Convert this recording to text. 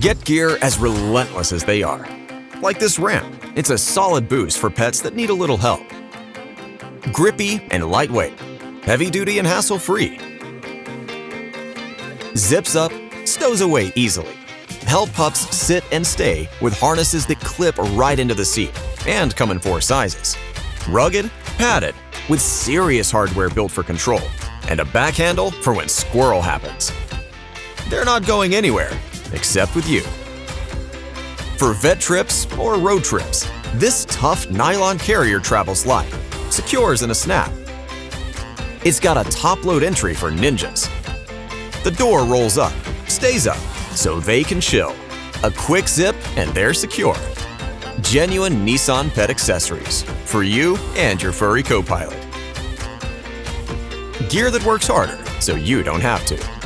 Get gear as relentless as they are. Like this ramp, it's a solid boost for pets that need a little help. Grippy and lightweight, heavy-duty and hassle-free. Zips up, stows away easily. Help pups sit and stay with harnesses that clip right into the seat and come in 4 sizes. Rugged, padded, with serious hardware built for control, and a back handle for when squirrel happens. They're not going anywhere, except with you. For vet trips or road trips, this tough nylon carrier travels light, secures in a snap. It's got a top-load entry for ninjas. The door rolls up, stays up, so they can chill. A quick zip and they're secure. Genuine Nissan pet accessories for you and your furry co-pilot. Gear that works harder so you don't have to.